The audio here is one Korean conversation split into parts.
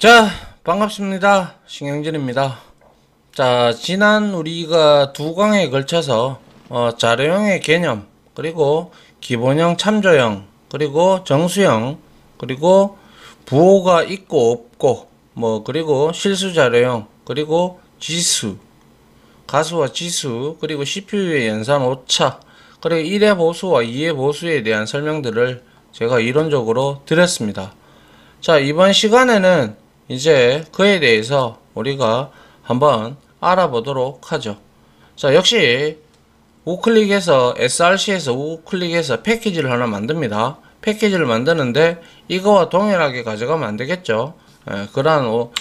자, 반갑습니다. 신경진입니다. 자, 지난 우리가 두 강에 걸쳐서 자료형의 개념, 그리고 기본형, 참조형, 그리고 정수형, 그리고 부호가 있고 없고, 그리고 실수 자료형, 그리고 지수, 가수와 지수, 그리고 CPU의 연산 오차, 그리고 1의 보수와 2의 보수에 대한 설명들을 제가 이론적으로 드렸습니다. 자, 이번 시간에는 이제 그에 대해서 우리가 한번 알아보도록 하죠. 자, 역시 우클릭해서 src에서 우클릭해서 패키지를 하나 만듭니다. 패키지를 만드는데 이거와 동일하게 가져가면 안 되겠죠. 그러한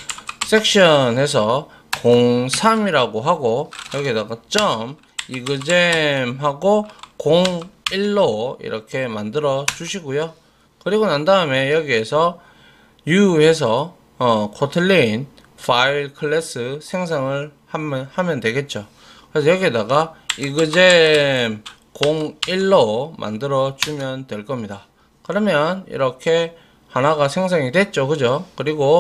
섹션에서 03이라고 하고 여기다가 점 exam 하고 01로 이렇게 만들어 주시고요. 그리고 난 다음에 여기에서 u 해서 코틀린 파일 클래스 생성을 하면 되겠죠. 그래서 여기에다가 exam 01로 만들어 주면 될 겁니다. 그러면 이렇게 하나가 생성이 됐죠. 그죠? 그리고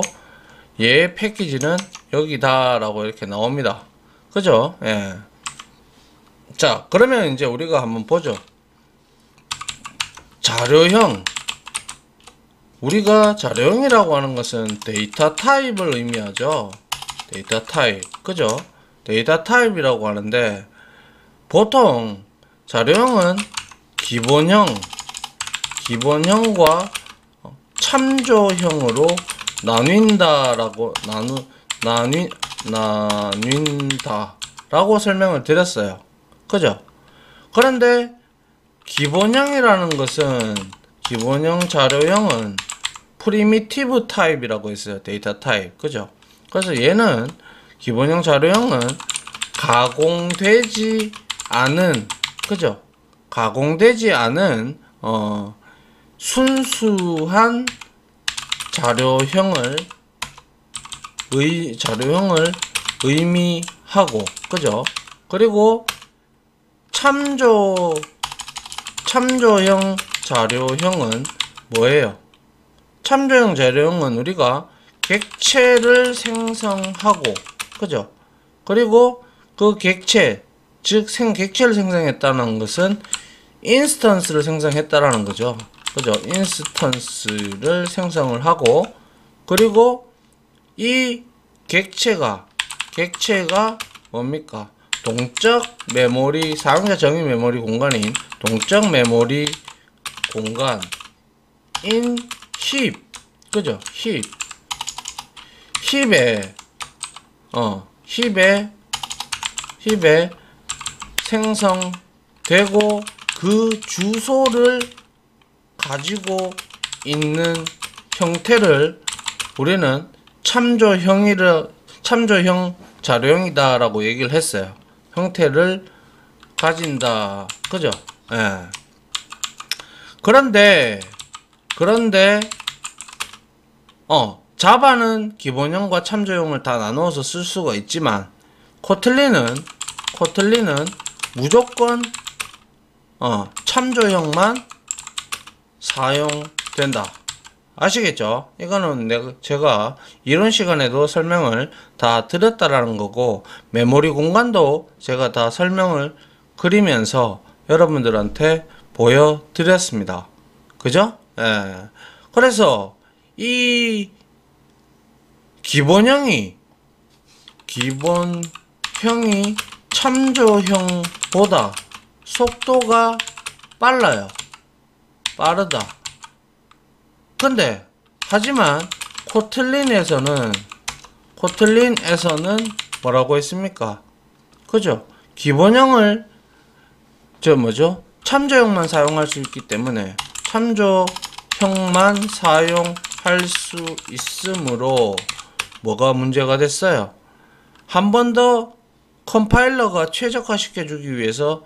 얘 패키지는 여기다 라고 이렇게 나옵니다. 그죠? 예. 자, 그러면 이제 우리가 한번 보죠. 자료형. 우리가 자료형이라고 하는 것은 데이터 타입을 의미하죠. 데이터 타입. 그죠? 데이터 타입이라고 하는데 보통 자료형은 기본형과 참조형으로 나뉜다라고 설명을 드렸어요. 그죠? 그런데 기본형이라는 것은 기본형 자료형은 프리미티브 타입이라고 했어요. 데이터 타입. 그죠? 그래서 얘는 기본형 자료형은 가공되지 않은, 그죠? 가공되지 않은 순수한 자료형을 의미하고, 그죠? 그리고 참조형 자료형은 뭐예요? 참조형 자료형은 우리가 객체를 생성하고, 그죠? 그리고 그 객체, 즉 생객체를 생성했다는 것은 인스턴스를 생성했다라는 거죠. 그죠? 인스턴스를 생성을 하고, 그리고 이 객체가 뭡니까? 동적 메모리, 사용자 정의 메모리 공간인 동적 메모리 공간인 힙, 그죠? 힙에 생성되고 그 주소를 가지고 있는 형태를 우리는 참조형 자료형이다 라고 얘기를 했어요. 형태를 가진다. 그죠? 예. 그런데 자바는 기본형과 참조형을 다 나누어서 쓸 수가 있지만 코틀린은 무조건 참조형만 사용된다. 아시겠죠? 이거는 제가 이론 시간에도 설명을 다 드렸다라는 거고, 메모리 공간도 제가 다 설명을 그리면서 여러분들한테 보여드렸습니다. 그죠? 예. 그래서 이 기본형이 참조형보다 속도가 빠르다. 근데 하지만 코틀린에서는 뭐라고 했습니까? 그죠? 기본형을 참조형만 사용할 수 있기 때문에 참조형만 사용할 수 있으므로 뭐가 문제가 됐어요? 한 번 더 컴파일러가 최적화시켜 주기 위해서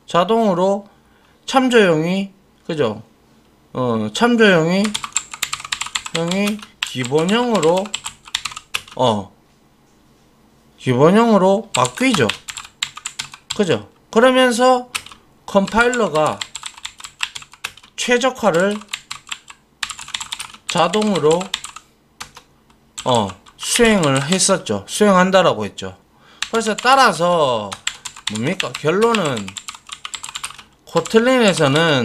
자동으로 참조형이, 그죠? 참조형이 기본형으로 바뀌죠. 그죠? 그러면서 컴파일러가 최적화를 자동으로 수행을 했었죠. 수행한다라고 했죠. 그래서 따라서 뭡니까? 결론은 코틀린에서는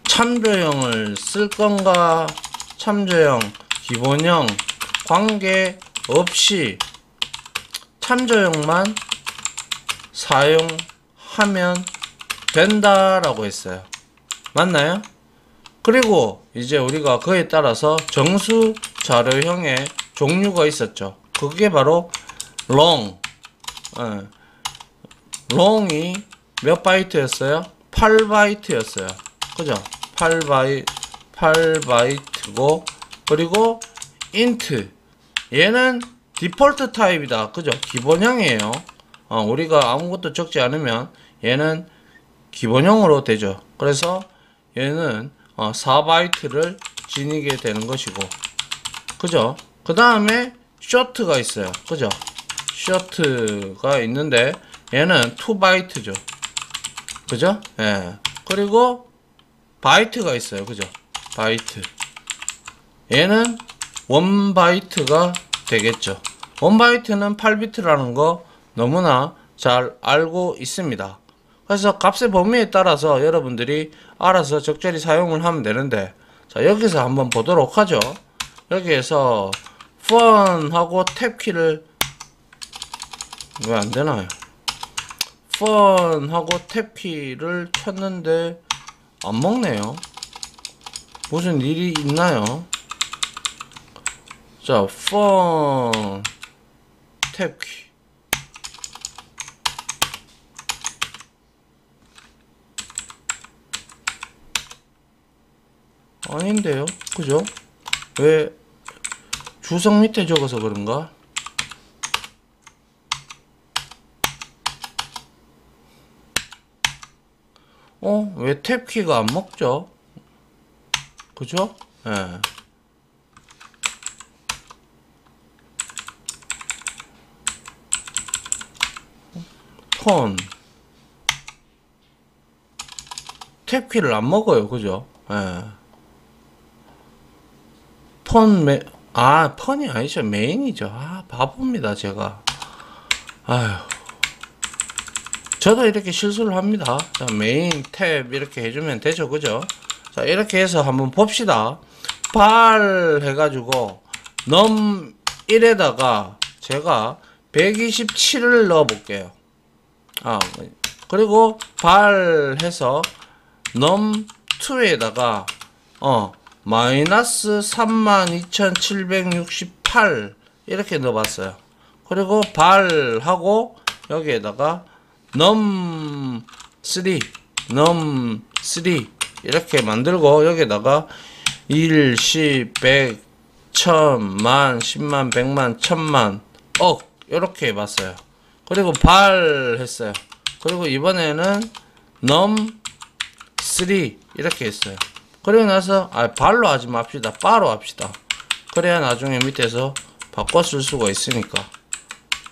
참조형을 쓸 건가, 참조형, 기본형 관계없이 참조형만 사용하면 된다라고 했어요. 맞나요? 그리고 이제 우리가 그에 따라서 정수 자료형의 종류가 있었죠. 그게 바로 long. long이 몇 바이트였어요? 8바이트였어요. 그죠? 8바이트고, 그리고 int. 얘는 디폴트 타입이다. 그죠? 기본형이에요. 우리가 아무것도 적지 않으면 얘는 기본형으로 되죠. 그래서 얘는 4바이트를 지니게 되는 것이고, 그죠? 그 다음에 short가 있어요. 그죠? short가 있는데 얘는 2바이트죠. 그죠? 예. 그리고 바이트가 있어요. 그죠? 바이트. 얘는 1바이트가 되겠죠. 1바이트는 8비트라는 거 너무나 잘 알고 있습니다. 그래서 값의 범위에 따라서 여러분들이 알아서 적절히 사용을 하면 되는데, 자, 여기서 한번 보도록 하죠. 여기에서 fun하고 탭키를 왜 안 되나요? fun하고 탭키를 쳤는데 안 먹네요. 무슨 일이 있나요? 자, fun 탭키 아닌데요? 그죠? 왜 주석 밑에 적어서 그런가? 왜 탭키가 안 먹죠? 그죠? 예. 톤 탭키를 안 먹어요. 그죠? 예. 펀이 아니죠. 메인이죠. 바보입니다, 제가. 아휴. 저도 이렇게 실수를 합니다. 자, 메인, 탭, 이렇게 해주면 되죠. 그죠? 자, 이렇게 해서 한번 봅시다. 발 해가지고, num 1에다가 제가 127을 넣어 볼게요. 그리고 발 해서, num 2에다가, 마이너스 32,768 이렇게 넣어봤어요. 그리고 발하고 여기에다가 num 3 이렇게 만들고 여기에다가 1, 10, 100, 1000만, 10만, 100만, 1000만, 억 이렇게 해봤어요. 그리고 발 했어요. 그리고 이번에는 num 3 이렇게 했어요. 그리고 나서 발로 하지 맙시다. 바로 합시다. 그래야 나중에 밑에서 바꿔 쓸 수가 있으니까.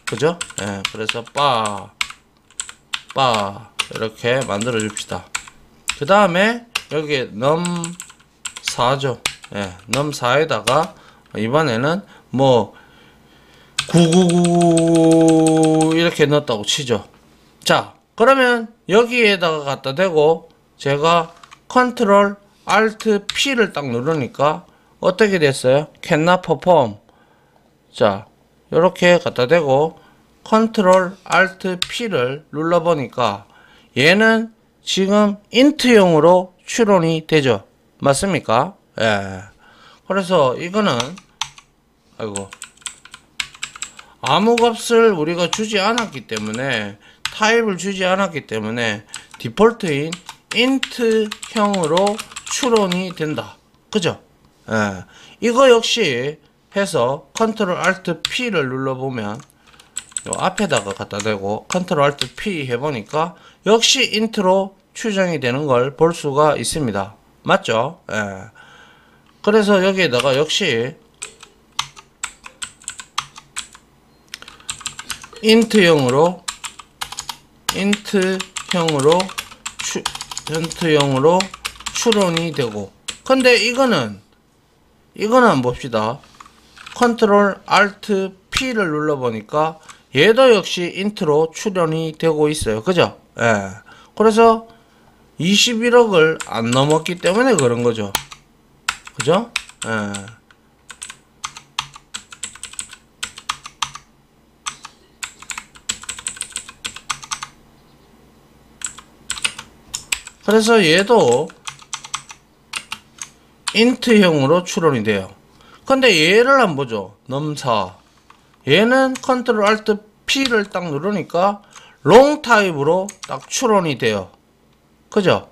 그죠? 예, 그래서 바 이렇게 만들어 줍시다. 그 다음에 여기에 num 4죠. 예, num 4에다가 이번에는 뭐 999 이렇게 넣었다고 치죠. 자, 그러면 여기에다가 갖다 대고 제가 컨트롤 Alt P를 딱 누르니까 어떻게 됐어요? cannot perform. 자, 요렇게 갖다 대고 컨트롤 Alt P를 눌러 보니까 얘는 지금 int용으로 추론이 되죠. 맞습니까? 예. 그래서 이거는 아무 값을 우리가 주지 않았기 때문에, 타입을 주지 않았기 때문에 디폴트인 int형으로 추론이 된다. 그죠? 예. 이거 역시 해서 컨트롤 알트 P를 눌러보면 요 앞에다가 갖다 대고 컨트롤 알트 P 해보니까 역시 int로 추정이 되는 걸 볼 수가 있습니다. 맞죠? 예. 그래서 여기에다가 역시 int형으로 추론이 되고, 근데 이거는 이거는 한번 봅시다. 컨트롤 알트 P를 눌러보니까 얘도 역시 인트로 출연이 되고 있어요. 그죠? 예. 그래서 21억을 안 넘었기 때문에 그런 거죠. 그죠? 예. 그래서 얘도 인트형으로 출원이 돼요. 근데 얘를 한번 보죠. 넘사. 얘는 컨트롤 알트 P를 딱 누르니까 롱 타입으로 딱 출원이 돼요. 그죠?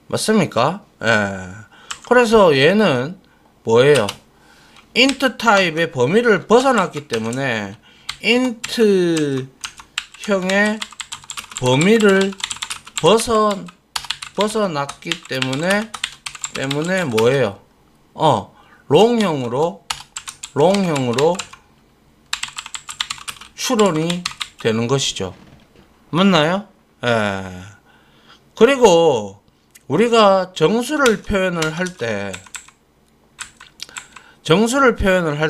맞습니까? 예. 그래서 얘는 뭐예요? 인트 타입의 범위를 벗어났기 때문에 인트 형의 범위를 벗어났기 때문에 뭐예요? 롱형으로 출원이 되는 것이죠. 맞나요? 예. 그리고 우리가 정수를 표현을 할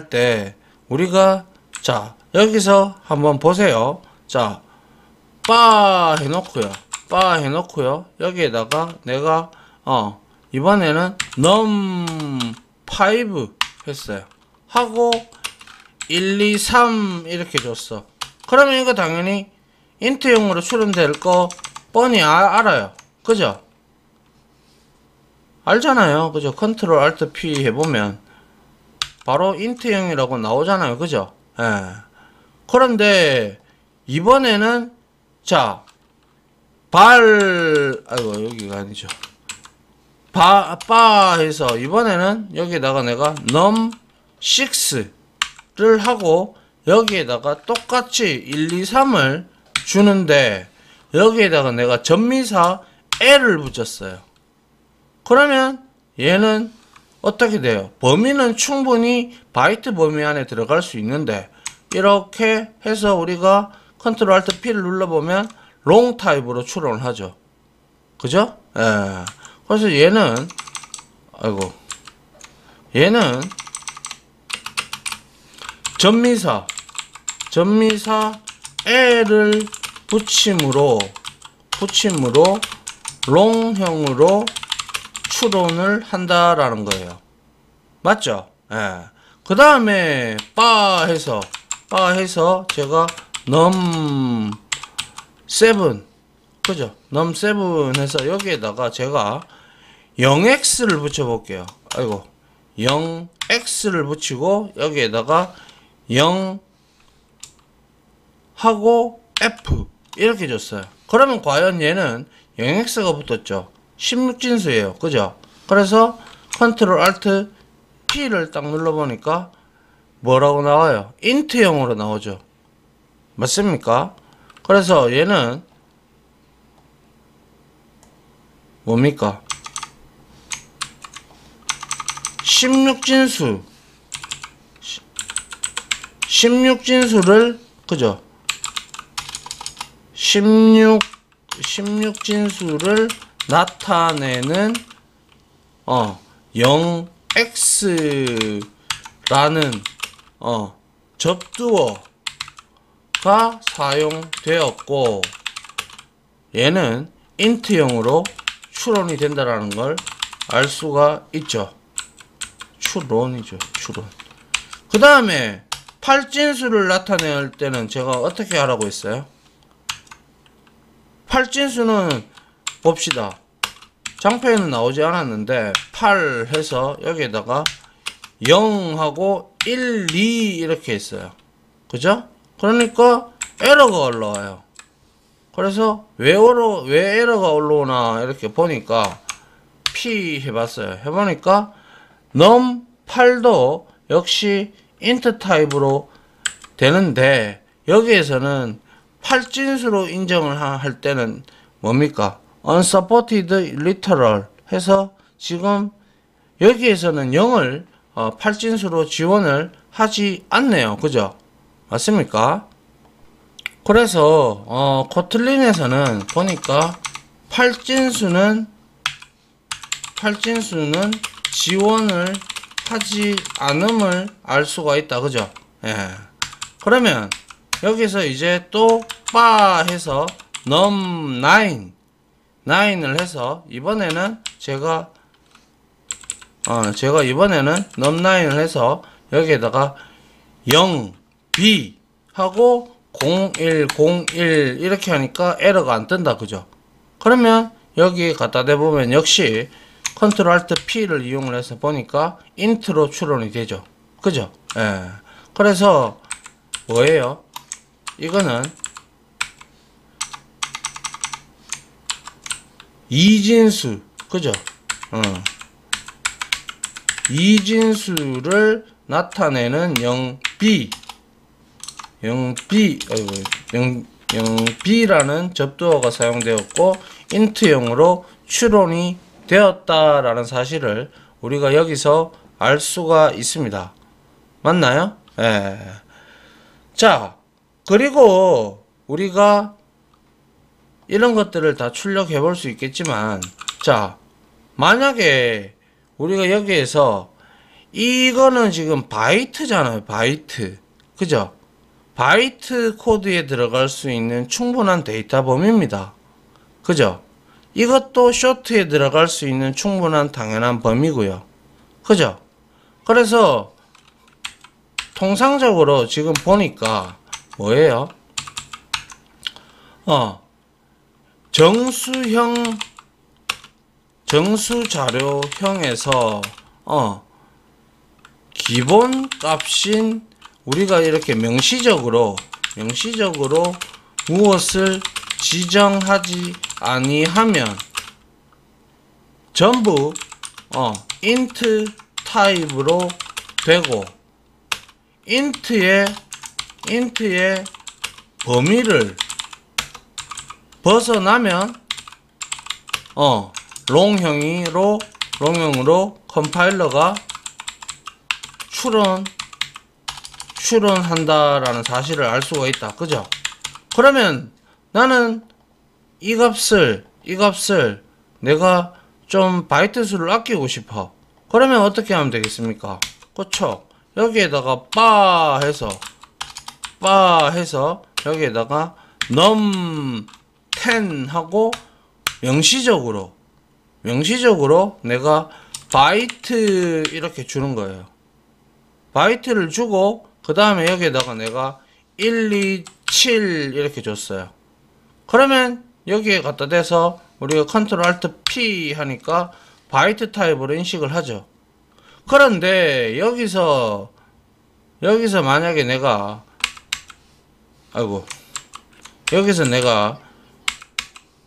때 우리가 자 여기서 한번 보세요. 자 바 해놓고요. 여기에다가 내가 이번에는 num5 했어요. 하고 1, 2, 3 이렇게 줬어. 그러면 이거 당연히 인트용으로 출연될 거 뻔히 알아요. 그죠? 알잖아요. 그죠? 컨트롤 알트 P 해보면 바로 인트형이라고 나오잖아요. 그죠? 예. 그런데 이번에는 자 아이고 여기가 아니죠. 바 해서 이번에는 여기에다가 내가 num6를 하고 여기에다가 똑같이 1, 2, 3을 주는데 여기에다가 내가 전미사 L을 붙였어요. 그러면 얘는 어떻게 돼요? 범위는 충분히 바이트 범위 안에 들어갈 수 있는데 이렇게 해서 우리가 컨트롤 알트 P를 눌러보면 롱 타입으로 출원을 하죠. 그죠? 예. 그래서 얘는 전미사 L을 붙임으로 롱형으로 출원을 한다라는 거예요. 맞죠? 예. 그 다음에 바 해서 제가 num7 그죠? num7 해서 여기에다가 제가 0x를 붙여 볼게요. 0x를 붙이고 여기에다가 0 하고 f 이렇게 줬어요. 그러면 과연 얘는 0x가 붙었죠. 16진수예요. 그죠? 그래서 컨트롤 알트 P를 딱 눌러보니까 뭐라고 나와요? 인트형으로 나오죠. 맞습니까? 그래서 얘는 뭡니까? 16진수를 그죠? 16진수를 나타내는 0x라는 접두어가 사용되었고 얘는 인트형으로 추론이 된다라는 걸 알 수가 있죠. 추론이죠. 추론. 그 다음에 8진수를 나타낼 때는 제가 어떻게 하라고 했어요? 8진수는 봅시다. 장표에는 나오지 않았는데 8 해서 여기에다가 0하고 1, 2 이렇게 했어요. 그죠? 그러니까 에러가 올라와요. 그래서 왜 에러가 올라오나 이렇게 보니까 P 해봤어요. 해보니까 num8도 역시 int 타입으로 되는데 여기에서는 8진수로 인정을 할 때는 뭡니까? unsupported literal 해서 지금 여기에서는 0을 8진수로 지원을 하지 않네요. 그죠? 맞습니까? 그래서 코틀린에서는 보니까 8진수는 지원을 하지 않음을 알 수가 있다. 그죠? 예. 그러면 여기서 이제 또 빠 해서 num9 9을 해서 이번에는 제가 이번에는 num9을 해서 여기에다가 0 b 하고 0101 이렇게 하니까 에러가 안 뜬다. 그죠? 그러면 여기 갖다 대보면 역시 컨트롤 알트 P를 이용을 해서 보니까 인트로 추론이 되죠. 그죠? 예. 그래서 뭐예요? 이거는 이진수. 그죠? 이진수를 나타내는 0b 0b라는 접두어가 사용되었고 int형으로 추론이 되었다라는 사실을 우리가 여기서 알 수가 있습니다. 맞나요? 예. 자, 그리고 우리가 이런 것들을 다 출력해 볼 수 있겠지만, 자, 만약에 우리가 여기에서 이거는 지금 바이트잖아요. 바이트. 그죠? 바이트 코드에 들어갈 수 있는 충분한 데이터 범위입니다. 그죠? 이것도 쇼트에 들어갈 수 있는 충분한 당연한 범위고요. 그죠? 그래서 통상적으로 지금 보니까 뭐예요? 정수자료형에서 기본 값인 우리가 이렇게 명시적으로 무엇을 지정하지 아니하면 전부 int 타입으로 되고 int의 범위를 벗어나면 롱형으로 컴파일러가 추론한다라는 사실을 알 수가 있다. 그죠? 그러면 나는 이 값을 내가 좀 바이트 수를 아끼고 싶어. 그러면 어떻게 하면 되겠습니까? 그쵸? 여기에다가 빠 해서 여기에다가 num10 하고 명시적으로 내가 바이트 이렇게 주는 거예요. 바이트를 주고 그 다음에 여기에다가 내가 1, 2, 7 이렇게 줬어요. 그러면 여기에 갖다 대서 우리가 컨트롤 알트 P 하니까 바이트 타입으로 인식을 하죠. 그런데 여기서 만약에 내가 여기서 내가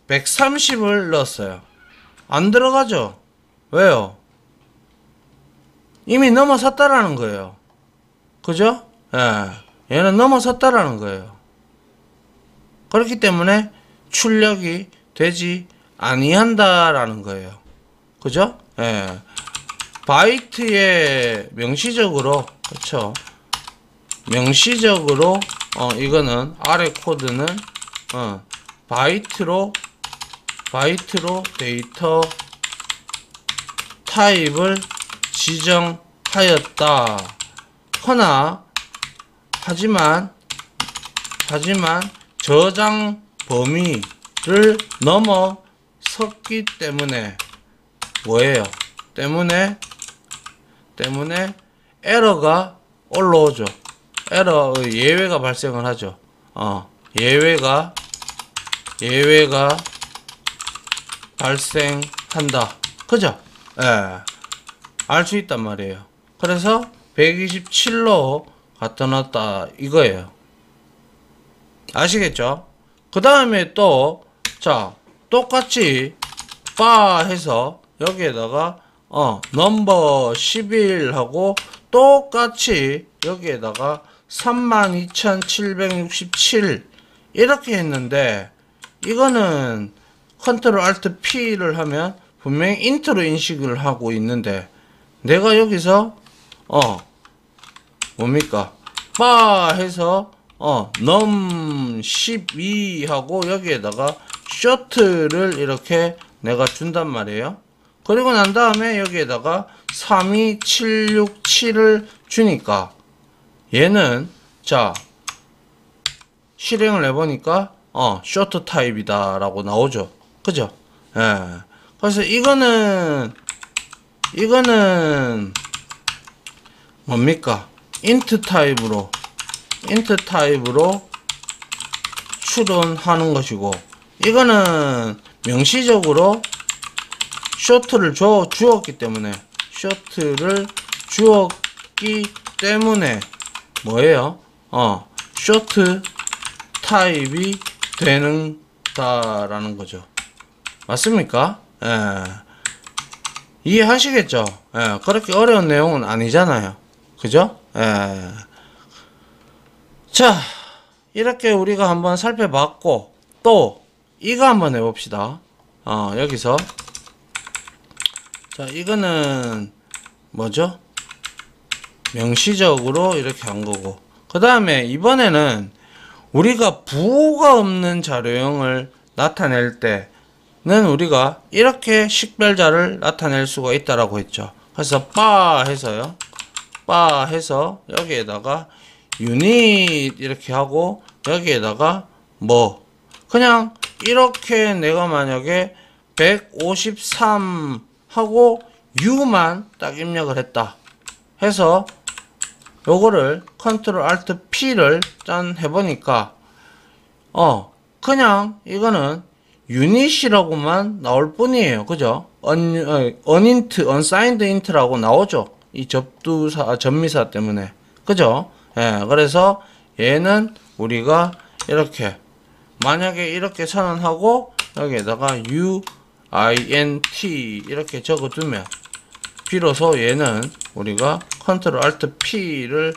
130을 넣었어요. 안 들어가죠? 왜요? 이미 넘어섰다라는 거예요. 그죠? 예. 얘는 넘어섰다라는 거예요. 그렇기 때문에 출력이 되지 아니한다라는 거예요. 그죠? 예. 바이트에 명시적으로, 그쵸? 명시적으로, 이거는, 아래 코드는, 바이트로 데이터 타입을 지정하였다. 하지만 저장 범위를 넘어섰기 때문에 뭐예요? 때문에 에러가 올라오죠. 예외가 발생을 하죠. 예외가 발생한다. 그죠? 예. 알 수 있단 말이에요. 그래서 127로 갖다 놨다 이거예요. 아시겠죠? 그 다음에 또, 자, 똑같이 바 해서 여기에다가 넘버 11 하고 똑같이 여기에다가 32,767 이렇게 했는데 이거는 컨트롤 알트 P를 하면 분명히 인트로 인식을 하고 있는데 내가 여기서 뭡니까? 빠 해서 num 12 하고 여기에다가 쇼트를 이렇게 내가 준단 말이에요. 그리고 난 다음에 여기에다가 32767을 주니까 얘는 자 실행을 해보니까 쇼트 타입이다 라고 나오죠. 그죠? 예. 그래서 이거는 뭡니까? 인트 타입으로 추론하는 것이고, 이거는 명시적으로 쇼트를 주었기 때문에 뭐예요? 쇼트 타입이 되는다라는 거죠. 맞습니까? 예. 이해하시겠죠? 예. 그렇게 어려운 내용은 아니잖아요. 그죠? 예. 자, 이렇게 우리가 한번 살펴봤고, 또 이거 한번 해봅시다. 여기서 자, 이거는 뭐죠? 명시적으로 이렇게 한 거고, 그 다음에 이번에는 우리가 부호가 없는 자료형을 나타낼 때는 우리가 이렇게 식별자를 나타낼 수가 있다라고 했죠. 그래서 바 해서 여기에다가 유닛 이렇게 하고, 여기에다가 뭐 그냥 이렇게 내가 만약에 153 하고 U만 딱 입력을 했다 해서 요거를 컨트롤 알트 P를 짠 해보니까 그냥 이거는 유닛이라고만 나올 뿐이에요. 그죠? unsigned int라고 나오죠. 이 접미사 때문에. 그죠? 예, 그래서 얘는 우리가 이렇게 만약에 이렇게 선언하고 여기에다가 UINT 이렇게 적어두면 비로소 얘는 우리가 컨트롤 알트 P를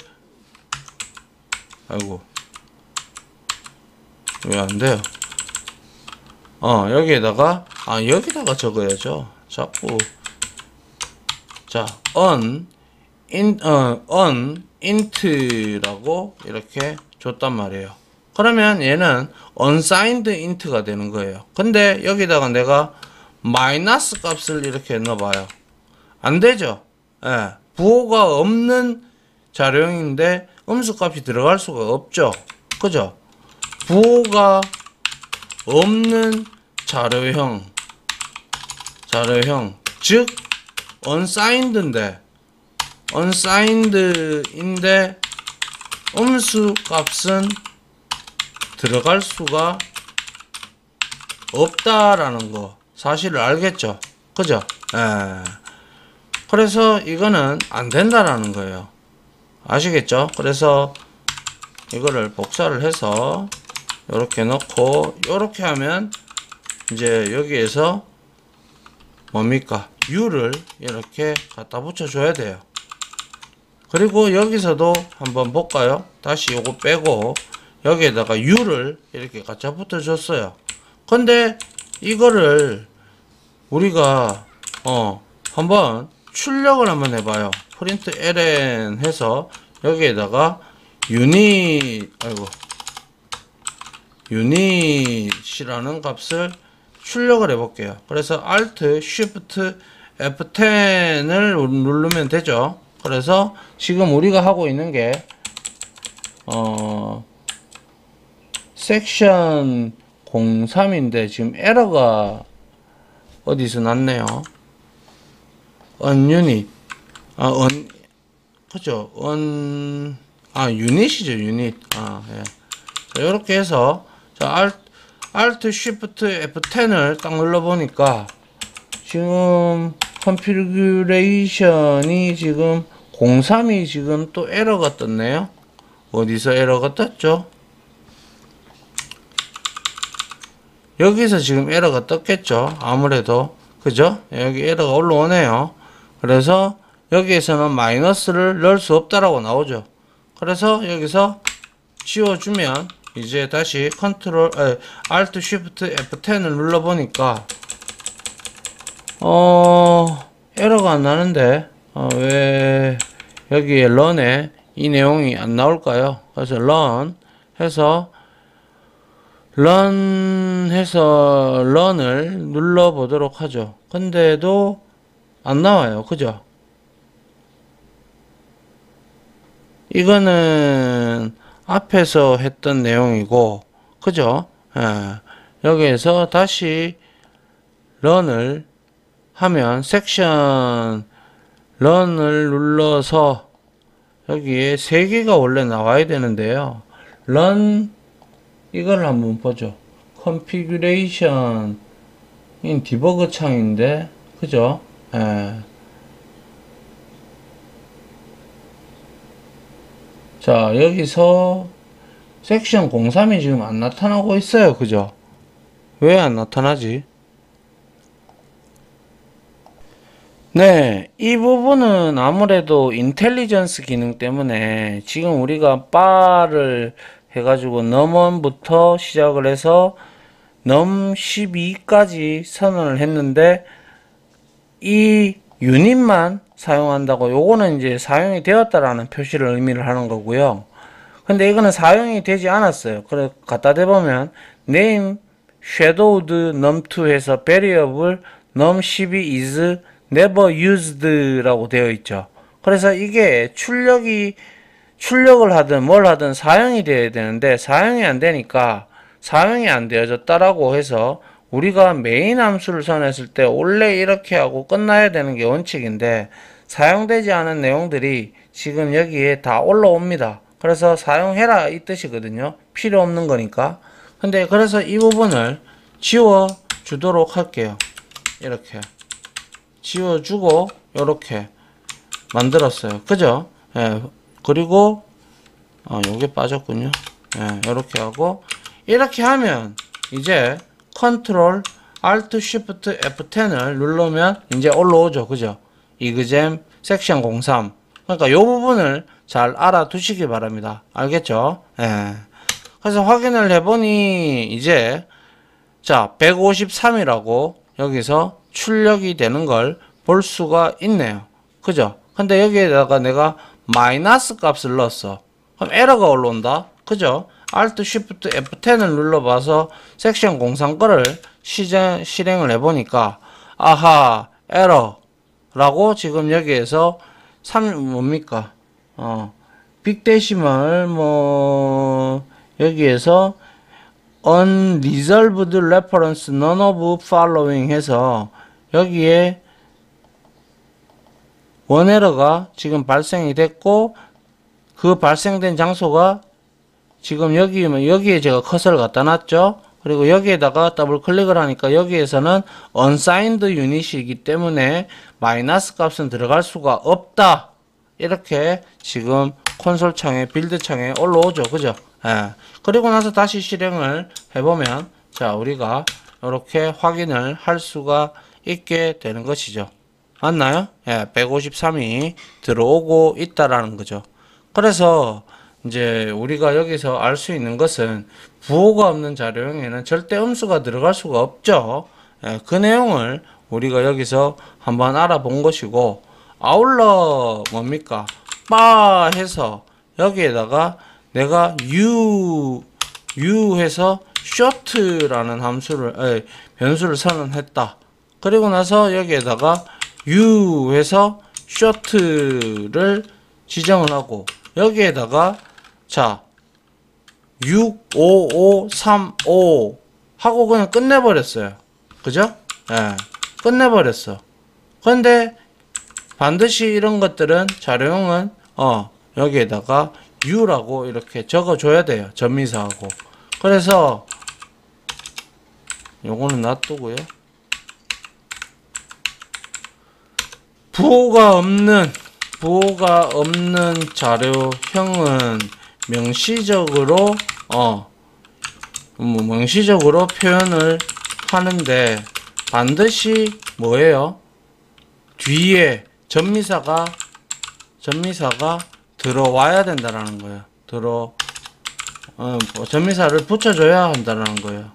왜 안돼요? 여기에다가 여기다가 적어야죠. 자꾸 자 int라고 이렇게 줬단 말이에요. 그러면 얘는 unsigned int가 되는 거예요. 근데 여기다가 내가 마이너스 값을 이렇게 넣어봐요. 안 되죠. 예. 부호가 없는 자료형인데 음수 값이 들어갈 수가 없죠. 그죠? 부호가 없는 자료형 즉 unsigned인데 음수 값은 들어갈 수가 없다라는 거 사실을 알겠죠. 그죠? 예. 그래서 이거는 안 된다라는 거예요. 아시겠죠? 그래서 이거를 복사를 해서 이렇게 넣고 이렇게 하면 이제 여기에서 뭡니까? U를 이렇게 갖다 붙여 줘야 돼요. 그리고 여기서도 한번 볼까요? 다시 요거 빼고 여기에다가 U를 이렇게 갖다 붙여 줬어요. 근데 이거를 우리가 한번 출력을 한번 해봐요. 프린트 ln 해서 여기에다가 유닛이라는 값을 출력을 해볼게요. 그래서 Alt Shift F10을 누르면 되죠. 그래서 지금 우리가 하고 있는 게 섹션 03인데 지금 에러가 어디서 났네요. ununit 그죠? 유닛이죠. 유닛. 예. 자, 이렇게 해서 자, Alt Shift F10을 딱 눌러 보니까 지금 컨피규레이션이 지금 03이 지금 또 에러가 떴네요. 어디서 에러가 떴죠? 여기서 지금 에러가 떴겠죠. 아무래도 그죠? 여기 에러가 올라오네요. 그래서 여기에서는 마이너스를 넣을 수 없다라고 나오죠. 그래서 여기서 지워주면 이제 다시 Alt Shift F10을 눌러 보니까 에러가 안 나는데 왜 여기에 run에 이 내용이 안 나올까요? 그래서 run 해서 run을 눌러 보도록 하죠. 근데도 안 나와요. 그죠? 이거는 앞에서 했던 내용이고, 그죠? 예. 여기에서 다시 런을 하면 섹션 런을 눌러서 여기에 3개가 원래 나와야 되는데요. 런 이걸 한번 보죠. configuration 인 디버그 창인데, 그죠? 예. 자, 여기서 섹션 03이 지금 안 나타나고 있어요. 그죠? 왜 안 나타나지? 네, 이 부분은 아무래도 인텔리전스 기능 때문에 지금 우리가 바를 해가지고 num1부터 시작을 해서 num12까지 선언을 했는데 이 유닛만 사용한다고, 요거는 이제 사용이 되었다라는 표시를 의미를 하는 거고요. 근데 이거는 사용이 되지 않았어요. 그래 갖다 대보면 name shadowed num2 해서 variable num12 is never used라고 되어 있죠. 그래서 이게 출력을 하든 뭘 하든 사용이 되어야 되는데 사용이 안 되니까 사용이 안 되어졌다라고 해서 우리가 메인 함수를 선했을 때 원래 이렇게 하고 끝나야 되는 게 원칙인데 사용되지 않은 내용들이 지금 여기에 다 올라옵니다. 그래서 사용해라 이 뜻이거든요. 필요 없는 거니까. 근데 그래서 이 부분을 지워 주도록 할게요. 이렇게 지워주고 이렇게 만들었어요. 그죠? 예. 그리고 요게 빠졌군요. 예, 이렇게 하고 이렇게 하면 이제 컨트롤 Alt Shift F10을 누르면 이제 올라오죠. 그죠? 이그잼 섹션 03. 그러니까 요 부분을 잘 알아두시기 바랍니다. 알겠죠? 예. 그래서 확인을 해보니 이제 자 153이라고 여기서 출력이 되는 걸 볼 수가 있네요. 그죠? 근데 여기에다가 내가 마이너스 값을 넣었어. 그럼 에러가 올라온다. 그죠? Alt Shift F10을 눌러봐서 섹션 03 거를 실행을 해보니까 아하 에러라고 지금 여기에서 뭡니까? 빅데시멀 여기에서 unresolved reference none of following 해서 여기에 원에러가 지금 발생이 됐고 그 발생된 장소가 지금 여기에 제가 커서를 갖다 놨죠. 그리고 여기에다가 더블 클릭을 하니까 여기에서는 unsigned 유닛이기 때문에 마이너스 값은 들어갈 수가 없다. 이렇게 지금 콘솔 창에 빌드 창에 올라오죠. 그죠? 예. 그리고 나서 다시 실행을 해보면 자 우리가 이렇게 확인을 할 수가 있게 되는 것이죠. 맞나요? 예, 153이 들어오고 있다라는 거죠. 그래서 이제 우리가 여기서 알 수 있는 것은 부호가 없는 자료형에는 절대 음수가 들어갈 수가 없죠. 예, 그 내용을 우리가 여기서 한번 알아본 것이고 아울러 뭡니까? 빠 해서 여기에다가 내가 u 해서 short라는 변수를 선언했다. 그리고 나서 여기에다가 u 해서 short를 지정을 하고 여기에다가 자 65535 하고 그냥 끝내버렸어요. 그죠? 예, 끝내버렸어. 근데 반드시 이런 것들은 자료형은 여기에다가 u라고 이렇게 적어줘야 돼요. 전미사하고. 그래서 요거는 놔두고요. 부호가 없는 자료형은 명시적으로 명시적으로 표현을 하는데 반드시 뭐예요? 뒤에 전미사가 들어와야 된다라는 거예요. 전미사를 붙여줘야 한다는 거예요.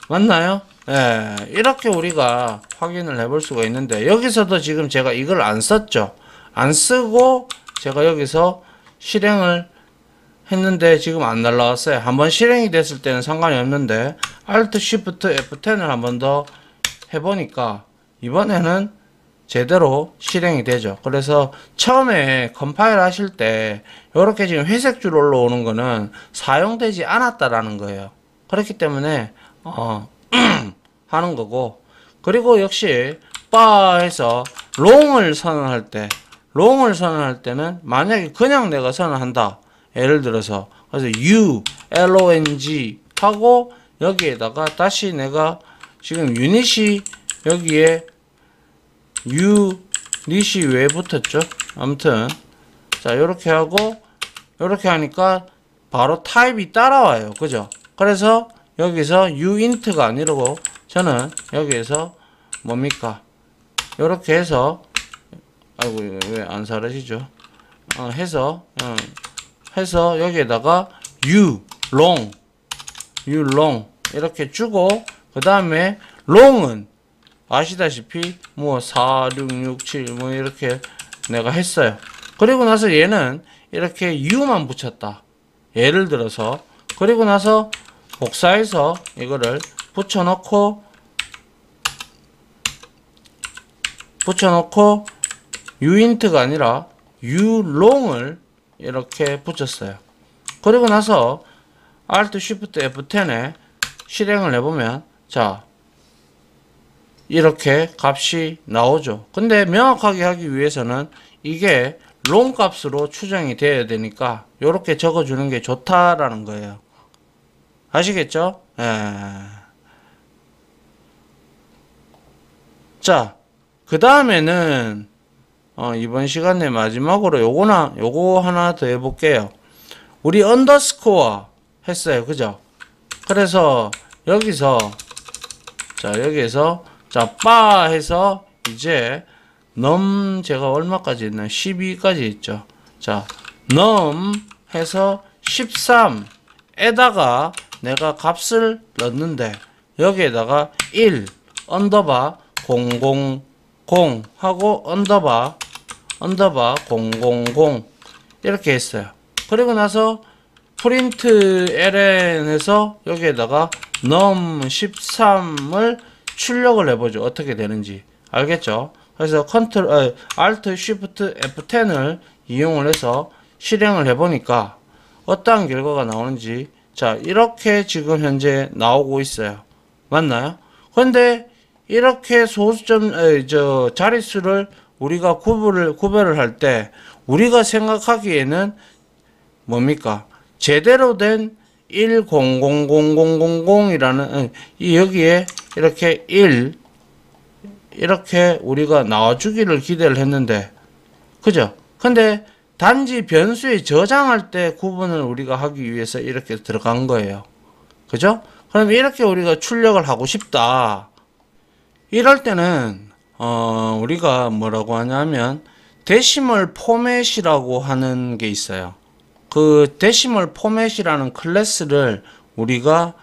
맞나요? 예, 이렇게 우리가 확인을 해볼 수가 있는데 여기서도 지금 제가 이걸 안 썼죠. 안 쓰고 제가 여기서 실행을 했는데 지금 안 날라왔어요. 한번 실행이 됐을 때는 상관이 없는데 Alt Shift F10을 한번 더 해보니까 이번에는 제대로 실행이 되죠. 그래서 처음에 컴파일 하실 때 이렇게 지금 회색 줄 올라오는 거는 사용되지 않았다라는 거예요. 그렇기 때문에 하는 거고, 그리고 역시 바에서 롱을 선언할 때는 만약에 그냥 내가 선언한다, 예를 들어서 그래서 long 하고 여기에다가 다시 내가 지금 유닛이 여기에 유닛이 왜 붙었죠? 아무튼 자, 요렇게 하고 요렇게 하니까 바로 타입이 따라와요. 그죠? 그래서 여기서 uint가 아니라고 저는 여기에서 뭡니까? 요렇게 해서, 아이고 왜 안 사라지죠? 해서 여기에다가 long 이렇게 주고, 그 다음에 long은 아시다시피 뭐 4, 6, 6, 7 뭐 이렇게 내가 했어요. 그리고 나서 얘는 이렇게 u만 붙였다, 예를 들어서. 그리고 나서 복사해서 이거를 붙여놓고 uint가 아니라 ulong을 이렇게 붙였어요. 그리고 나서 Alt Shift F10에 실행을 해보면 자, 이렇게 값이 나오죠. 근데 명확하게 하기 위해서는 이게 long 값으로 추정이 되어야 되니까 이렇게 적어주는 게 좋다라는 거예요. 아시겠죠? 자, 그 다음에는 이번 시간에 마지막으로 요거 하나 더 해볼게요. 우리 언더스코어 했어요. 그죠? 그래서 여기서 바 해서 이제 제가 얼마까지 했나? 12까지 했죠. 자, 해서 13에다가 내가 값을 넣는데 여기에다가 1 언더바 000 하고 언더바 000 이렇게 했어요. 그리고 나서 프린트 ln에서 여기에다가 num13을 출력을 해보죠. 어떻게 되는지 알겠죠? 그래서 Alt Shift F10을 이용을 해서 실행을 해보니까 어떠한 결과가 나오는지, 자, 이렇게 지금 현재 나오고 있어요. 맞나요? 근데 이렇게 자릿수를 우리가 구별을 할 때 우리가 생각하기에는 뭡니까? 제대로 된 10000000이라는 여기에 이렇게 1 이렇게 우리가 나와주기를 기대를 했는데, 그죠? 근데 단지 변수에 저장할 때 구분을 우리가 하기 위해서 이렇게 들어간 거예요. 그죠? 그럼 이렇게 우리가 출력을 하고 싶다, 이럴 때는 우리가 뭐라고 하냐면 데시멀 포맷이라고 하는 게 있어요. 그 데시멀 포맷이라는 클래스를 우리가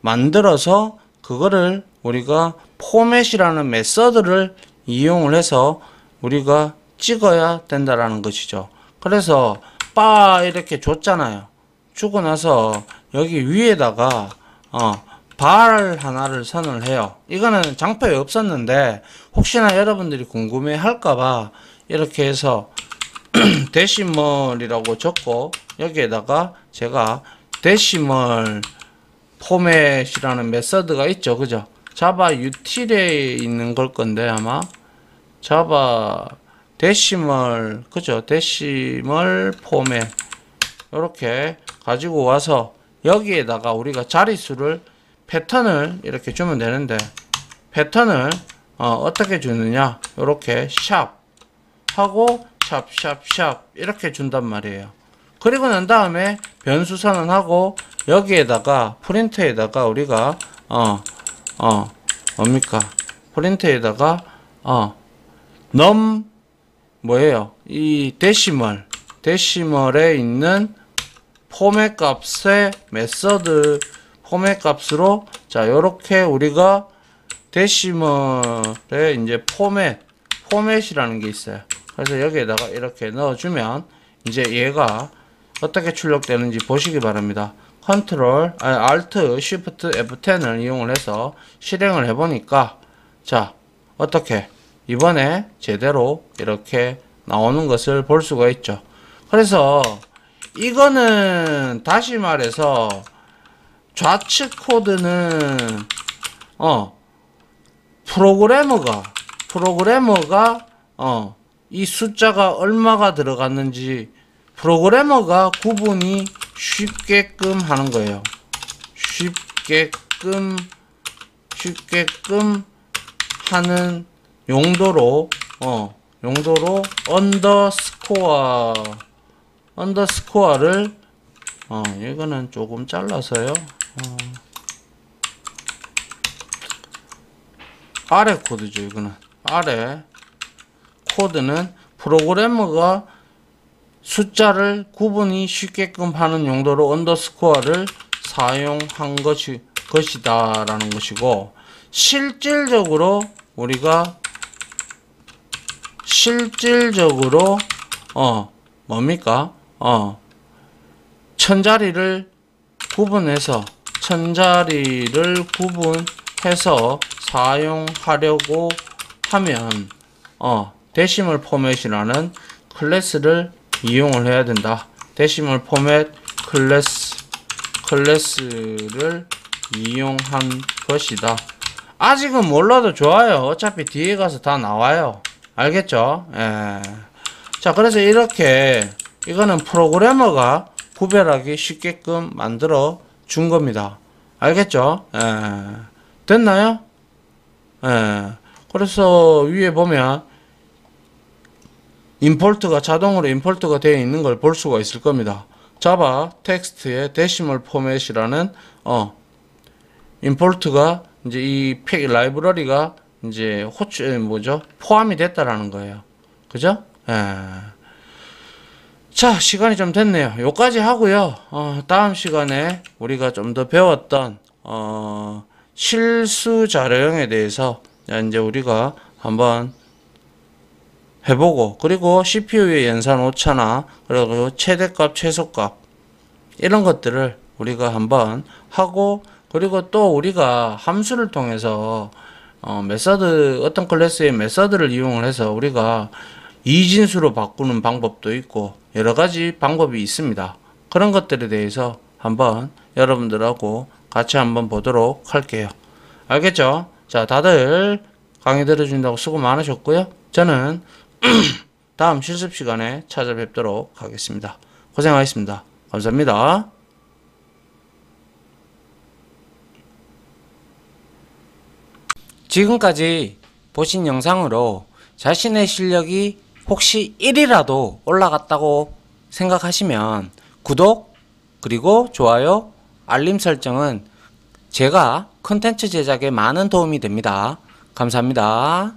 만들어서 그거를 우리가 포맷이라는 메서드를 이용을 해서 우리가 찍어야 된다라는 것이죠. 그래서 바 이렇게 줬잖아요. 주고 나서 여기 위에다가 발 하나를 선을 해요. 이거는 장표에 없었는데 혹시나 여러분들이 궁금해 할까봐 이렇게 해서 데시멀이라고 적고 여기에다가 제가 데시멀 포맷이라는 메서드가 있죠. 그죠? 자바 util에 있는 걸 건데 아마 자바 데시멀, 그죠? 데시멀 포맷 이렇게 가지고 와서 여기에다가 우리가 자릿수를 패턴을 이렇게 주면 되는데, 패턴을 어떻게 주느냐, 이렇게 샵 하고 샵 이렇게 준단 말이에요. 그리고 난 다음에 변수 선언하고 여기에다가 프린트에다가 우리가 뭡니까? 프린트에다가 num 뭐예요? 이 데시멀에 있는 포맷 값의 메서드 포맷 값으로, 자, 요렇게 우리가 데시멀에 이제 포맷이라는 게 있어요. 그래서 여기에다가 이렇게 넣어주면 이제 얘가 어떻게 출력되는지 보시기 바랍니다. Alt Shift F10을 이용을 해서 실행을 해보니까, 자, 어떻게 이번에 제대로 이렇게 나오는 것을 볼 수가 있죠. 그래서 이거는 다시 말해서 좌측 코드는 프로그래머가 이 숫자가 얼마가 들어갔는지 프로그래머가 구분이 쉽게끔 하는 거예요. 쉽게끔 하는 용도로 언더스코어를 이거는 조금 잘라서요. 아래 코드죠. 이거는 아래 코드는 프로그래머가 숫자를 구분이 쉽게끔 하는 용도로 언더스코어를 사용한 것이다 라는 것이고, 실질적으로 우리가 뭡니까? 천자리를 구분해서 사용하려고 하면 데시멀 포맷이라는 클래스를 이용을 해야 된다. 데시멀 포맷 클래스를 이용한 것이다. 아직은 몰라도 좋아요. 어차피 뒤에 가서 다 나와요. 알겠죠? 예. 자, 그래서 이렇게 이거는 프로그래머가 구별하기 쉽게끔 만들어 준 겁니다. 알겠죠? 예. 됐나요? 예. 그래서 위에 보면 임포트가 자동으로 임포트가 되어 있는 걸 볼 수가 있을 겁니다. 자바 텍스트의 데시멀 포맷이라는 임포트가 이제 이 라이브러리가 이제 포함이 됐다라는 거예요. 그죠? 예. 자, 시간이 좀 됐네요. 요까지 하고요. 다음 시간에 우리가 좀 더 배웠던 실수 자료형에 대해서 이제 우리가 한번 해보고, 그리고 CPU의 연산 오차나 그리고 최대값, 최소값 이런 것들을 우리가 한번 하고, 그리고 또 우리가 함수를 통해서 어떤 클래스의 메서드를 이용을 해서 우리가 이진수로 바꾸는 방법도 있고 여러 가지 방법이 있습니다. 그런 것들에 대해서 한번 여러분들하고 같이 한번 보도록 할게요. 알겠죠? 자, 다들 강의 들어준다고 수고 많으셨고요. 저는 다음 실습 시간에 찾아뵙도록 하겠습니다. 고생하셨습니다. 감사합니다. 지금까지 보신 영상으로 자신의 실력이 혹시 1이라도 올라갔다고 생각하시면 구독, 그리고 좋아요, 알림 설정은 제가 컨텐츠 제작에 많은 도움이 됩니다. 감사합니다.